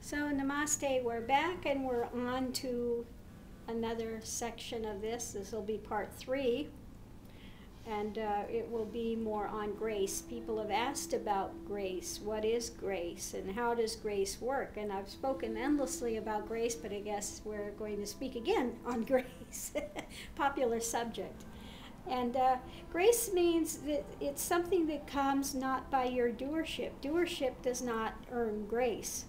So namaste, we're back and we're on to another section of this. This will be part 3, and it will be more on grace. People have asked about grace. What is grace and how does grace work? And I've spoken endlessly about grace, but I guess we're going to speak again on grace, popular subject. And grace means that it's something that comes not by your doership. Doership does not earn grace.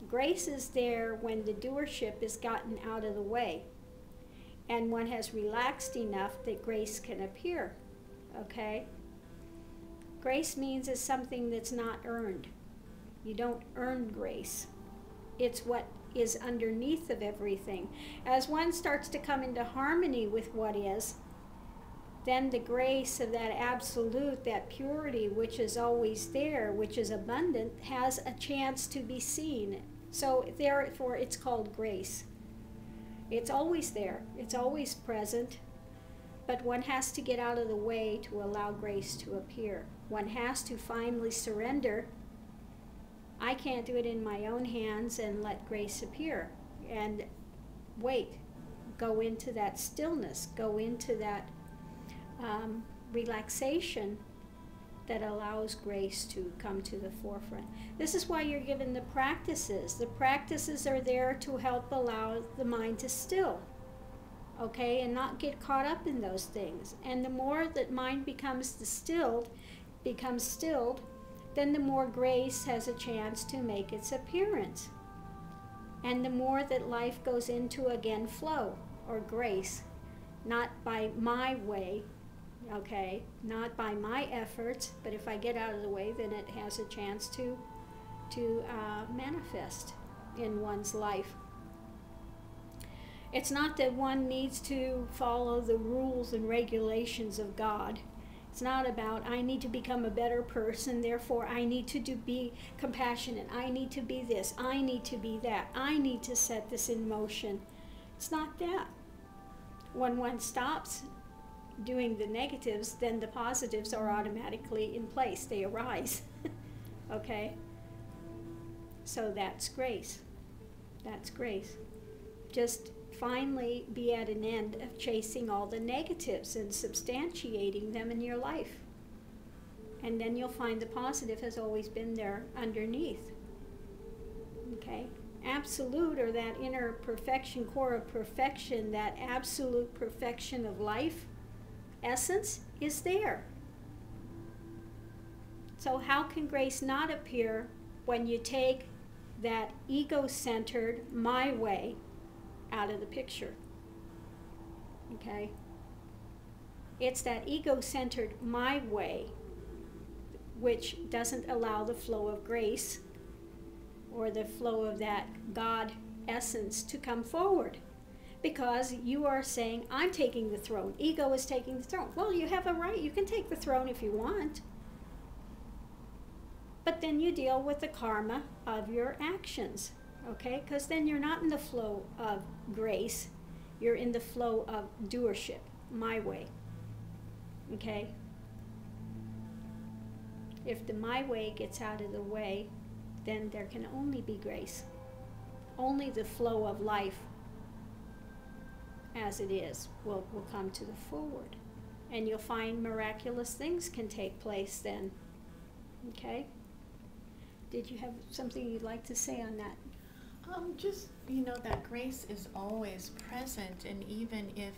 Grace is there when the doership is gotten out of the way and one has relaxed enough that grace can appear, okay? Grace means it's something that's not earned. You don't earn grace. It's what is underneath of everything. As one starts to come into harmony with what is, then the grace of that absolute, that purity, which is always there, which is abundant, has a chance to be seen. So therefore it's called grace. It's always there. It's always present. But one has to get out of the way to allow grace to appear. One has to finally surrender. I can't do it in my own hands and let grace appear. And wait. Go into that stillness. Go into that relaxation that allows grace to come to the forefront. This is why you're given the practices. The practices are there to help allow the mind to still, okay, and not get caught up in those things. And the more that mind becomes stilled, then the more grace has a chance to make its appearance. And the more that life goes into, again, flow or grace, not by my way, okay, not by my efforts, but if I get out of the way, then it has a chance to manifest in one's life. It's not that one needs to follow the rules and regulations of God. It's not about, I need to become a better person, therefore I need to be compassionate, I need to be this, I need to be that, I need to set this in motion. It's not that. When one stops doing the negatives, then the positives are automatically in place. They arise. Okay? So that's grace. That's grace. Just finally be at an end of chasing all the negatives and substantiating them in your life. And then you'll find the positive has always been there underneath. Okay? Absolute, or that inner perfection, core of perfection, that absolute perfection of life, essence is there. So how can grace not appear when you take that ego-centered my way out of the picture? Okay? It's that ego-centered my way which doesn't allow the flow of grace or the flow of that God essence to come forward. Because you are saying, I'm taking the throne. Ego is taking the throne. Well, you have a right. You can take the throne if you want. But then you deal with the karma of your actions. Okay? Because then you're not in the flow of grace. You're in the flow of doership. My way. Okay? If the my way gets out of the way, then there can only be grace. Only the flow of life as it is will come to the forward, and you'll find miraculous things can take place then. Okay? Did you have something you'd like to say on that? Just, that grace is always present, and even if,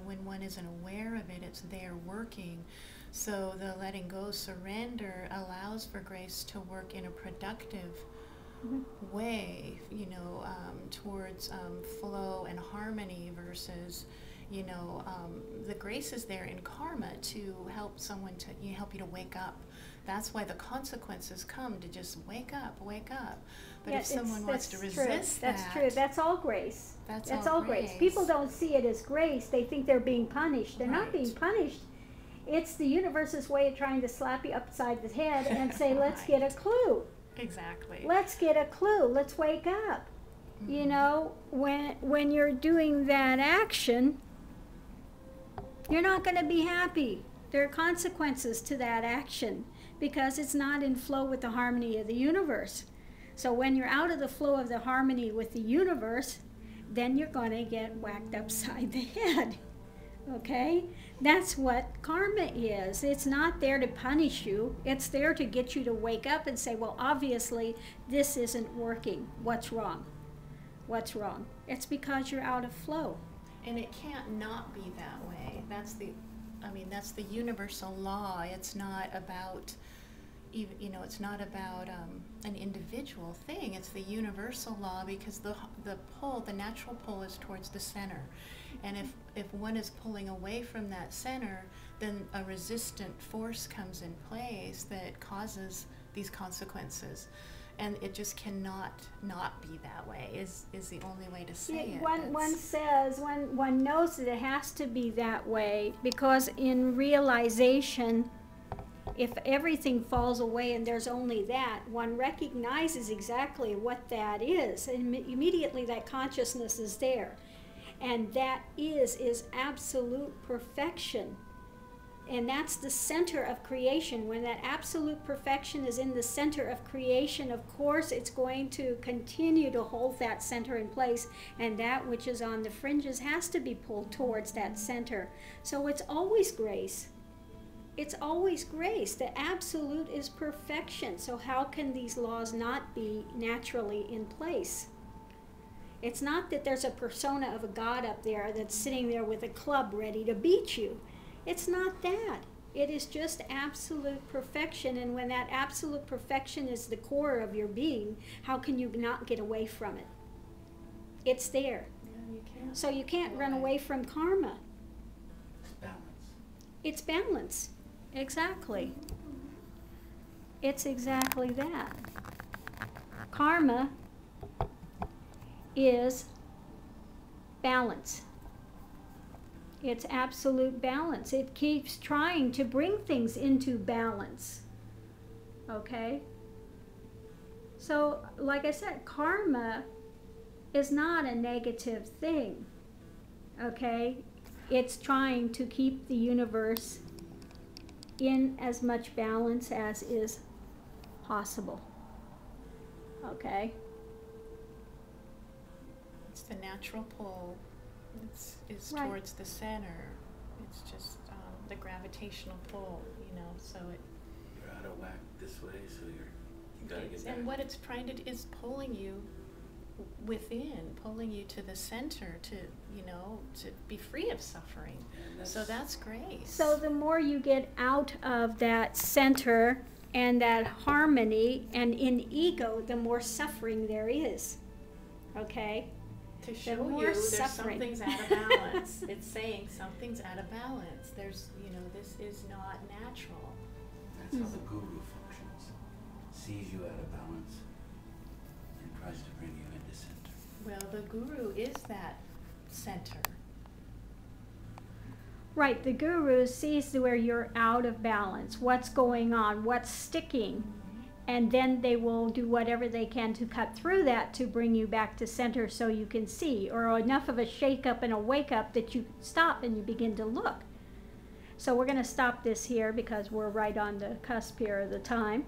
when one isn't aware of it, it's there working. So the letting go, surrender allows for grace to work in a productive way, towards flow and harmony versus, the grace is there in karma to help someone to help you to wake up. That's why the consequences come, to just wake up. But yeah, if someone wants to resist that's true. That's all grace. That's all grace. People don't see it as grace. They think they're being punished. They're not being punished. It's the universe's way of trying to slap you upside the head and say, let's get a clue. Exactly. Let's get a clue. Let's wake up. When you're doing that action, you're not going to be happy. There are consequences to that action because it's not in flow with the harmony of the universe. So when you're out of the flow of the harmony with the universe, then you're going to get whacked upside the head. Okay? That's what karma is. It's not there to punish you. It's there to get you to wake up and say, well, obviously, this isn't working. What's wrong? What's wrong? It's because you're out of flow. And it can't not be that way. That's the universal law. It's not about, it's not about an individual thing. It's the universal law, because the natural pull is towards the center. And if one is pulling away from that center, then a resistant force comes in place that causes these consequences. And it just cannot not be that way, is the only way to say it. One knows that it has to be that way, because in realization, if everything falls away and there's only that, one recognizes exactly what that is, and immediately that consciousness is there. And that is absolute perfection. And that's the center of creation. When that absolute perfection is in the center of creation, of course, it's going to continue to hold that center in place, and that which is on the fringes has to be pulled towards that center. So it's always grace. It's always grace. The absolute is perfection. So how can these laws not be naturally in place? It's not that there's a persona of a God up there that's sitting there with a club ready to beat you. It's not that. It is just absolute perfection. And when that absolute perfection is the core of your being, how can you not get away from it? It's there. Yeah, you can't. So you can't run away from karma. It's balance. It's balance. Exactly. It's exactly that. Karma is balance. It's absolute balance. It keeps trying to bring things into balance. Okay? So, like I said, karma is not a negative thing. Okay? It's trying to keep the universe in as much balance as is possible. Okay? It's the natural pull. It's Right. towards the center. It's just the gravitational pull, so it. You're out of whack this way, so you gotta get back. And what it's trying to do is pulling you within, pulling you to the center to be free of suffering. So that's grace. So the more you get out of that center and that harmony and in ego, the more suffering there is. Okay? To show more you there's suffering. something's out of balance. It's saying something's out of balance. There's, this is not natural. That's how the guru functions. Sees you out of balance and tries to bring you into center. Well, the guru is that center. Right, the guru sees where you're out of balance, what's going on, what's sticking, and then they will do whatever they can to cut through that to bring you back to center so you can see, or enough of a shake up and a wake up that you stop and you begin to look. So we're going to stop this here because we're right on the cusp here of the time.